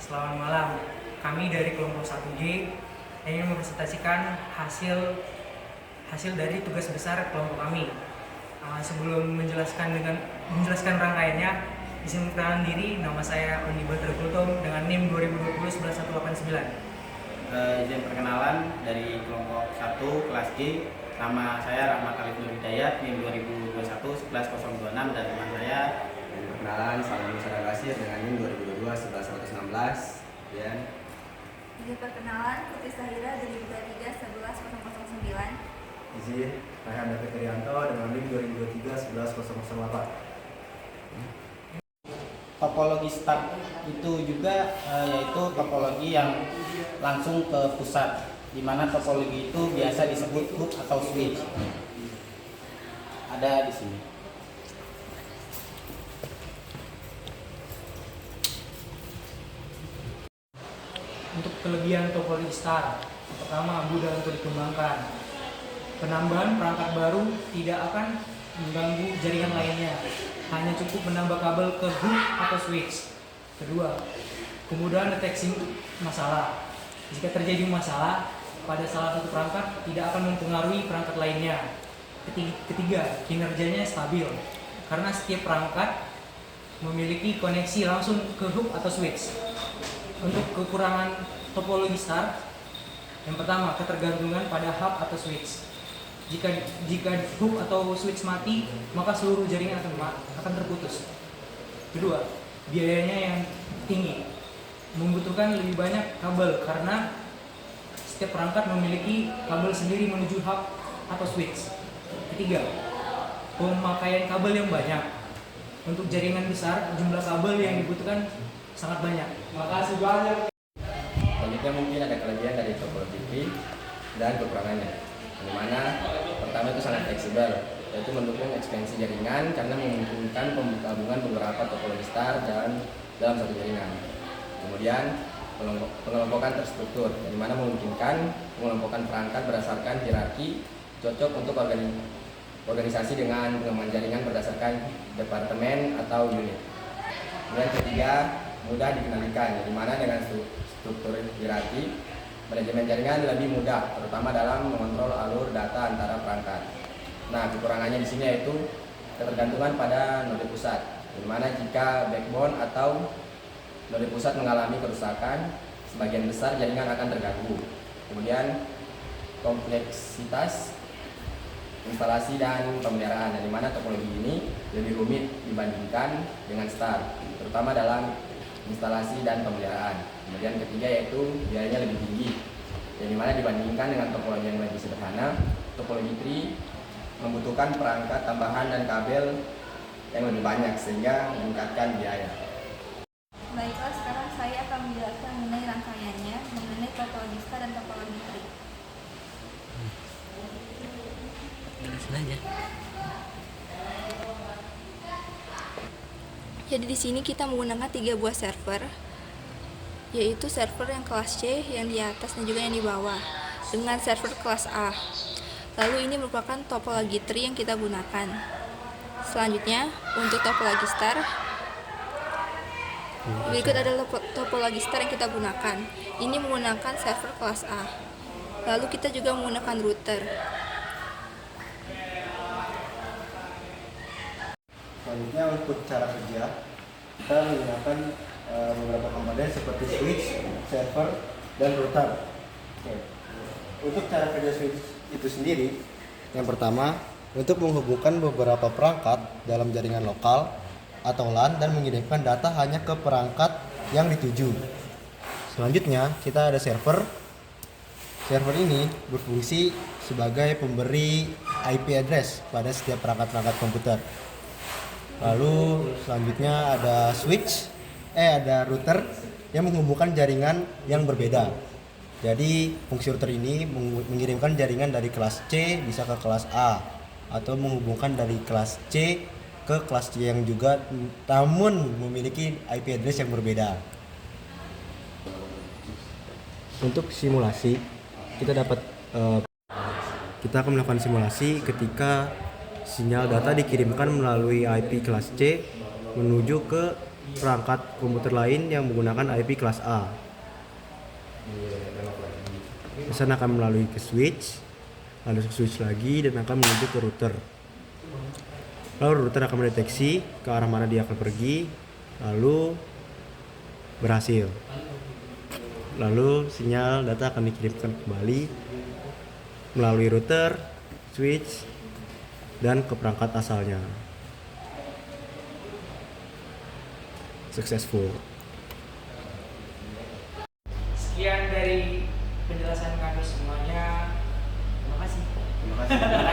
Selamat malam. Kami dari kelompok 1G ingin mempresentasikan hasil dari tugas besar kelompok kami. Sebelum menjelaskan rangkaiannya, izin perkenalan diri. Nama saya Ondi Badr Kultum dengan NIM 2020 11189. Izin perkenalan dari kelompok 1 kelas G. Nama saya Rahmat Khalid Nur Hidayat, NIM 2021 11026, dan teman saya. Perkenalan, Salam Nusara Basir dengan NIM 2022 11116. Dan Izin perkenalan, Putri Sahira dari Buka 3 11009. Izin, Raihan David Irianto dengan NIM 2023 11008. Topologi start itu juga yaitu topologi yang langsung ke pusat, di mana topologi itu biasa disebut hub atau switch. Ada di sini. Untuk kelebihan topologi start, pertama, mudah untuk dikembangkan. Penambahan perangkat baru tidak akan mengganggu jaringan lainnya, hanya cukup menambah kabel ke hub atau switch. Kedua, kemudahan deteksi masalah. Jika terjadi masalah pada salah satu perangkat, tidak akan mempengaruhi perangkat lainnya. Ketiga, kinerjanya stabil, karena setiap perangkat memiliki koneksi langsung ke hub atau switch. Untuk kekurangan topologi start, yang pertama, ketergantungan pada hub atau switch. Jika hub atau switch mati, maka seluruh jaringan akan terputus. Kedua, biayanya yang tinggi, membutuhkan lebih banyak kabel karena setiap perangkat memiliki kabel sendiri menuju hub atau switch. Ketiga, pemakaian kabel yang banyak. Untuk jaringan besar, jumlah kabel yang dibutuhkan sangat banyak. Makasih banyak. selanjutnya mungkin ada kelebihan dari topologi tree dan kekurangannya. Di mana pertama itu sangat fleksibel, yaitu mendukung ekspansi jaringan karena memungkinkan penggabungan beberapa topologi star dalam satu jaringan. Kemudian pengelompokan terstruktur, di mana memungkinkan pengelompokan perangkat berdasarkan hierarki cocok untuk organisasi dengan pengembangan jaringan berdasarkan departemen atau unit. Kemudian ketiga, mudah dikendalikan, di mana dengan struktur hierarki manajemen jaringan lebih mudah, terutama dalam mengontrol alur data antara perangkat. Nah, kekurangannya di sini yaitu ketergantungan pada node pusat, di mana jika backbone atau node pusat mengalami kerusakan, sebagian besar jaringan akan terganggu. Kemudian kompleksitas instalasi dan pemeliharaan, di mana topologi ini lebih rumit dibandingkan dengan star, terutama dalam instalasi dan pemeliharaan. Kemudian ketiga yaitu biayanya lebih tinggi, di mana dibandingkan dengan topologi yang lebih sederhana, topologi tree membutuhkan perangkat tambahan dan kabel yang lebih banyak sehingga meningkatkan biaya. Baiklah, sekarang saya akan menjelaskan mengenai rangkaiannya, mengenai topologi star dan topologi tree. Jadi di sini kita menggunakan 3 buah server, yaitu server yang kelas C, yang di atas dan juga yang di bawah, dengan server kelas A. Lalu ini merupakan topologi tree yang kita gunakan. Selanjutnya, untuk topologi star, berikut adalah topologi star yang kita gunakan. Ini menggunakan server kelas A. Lalu kita juga menggunakan router. Selanjutnya untuk cara kerja, kita menggunakan beberapa komponen seperti switch, server, dan router. Oke. Untuk cara kerja switch itu sendiri, yang pertama, untuk menghubungkan beberapa perangkat dalam jaringan lokal atau LAN dan mengirimkan data hanya ke perangkat yang dituju. Selanjutnya, kita ada server. Server ini berfungsi sebagai pemberi IP address pada setiap perangkat-perangkat komputer. Lalu selanjutnya ada ada router yang menghubungkan jaringan yang berbeda. Jadi fungsi router ini mengirimkan jaringan dari kelas C bisa ke kelas A, atau menghubungkan dari kelas C ke kelas C yang juga namun memiliki IP address yang berbeda. Untuk simulasi, kita akan melakukan simulasi ketika sinyal data dikirimkan melalui IP kelas C menuju ke perangkat komputer lain yang menggunakan IP kelas A. Pesan akan melalui ke switch, lalu ke switch lagi dan akan menuju ke router. Lalu router akan mendeteksi ke arah mana dia akan pergi, lalu berhasil. Lalu sinyal data akan dikirimkan kembali melalui router, switch, dan ke perangkat asalnya. Successful. Sekian dari penjelasan kami semuanya. Terima kasih. Terima kasih.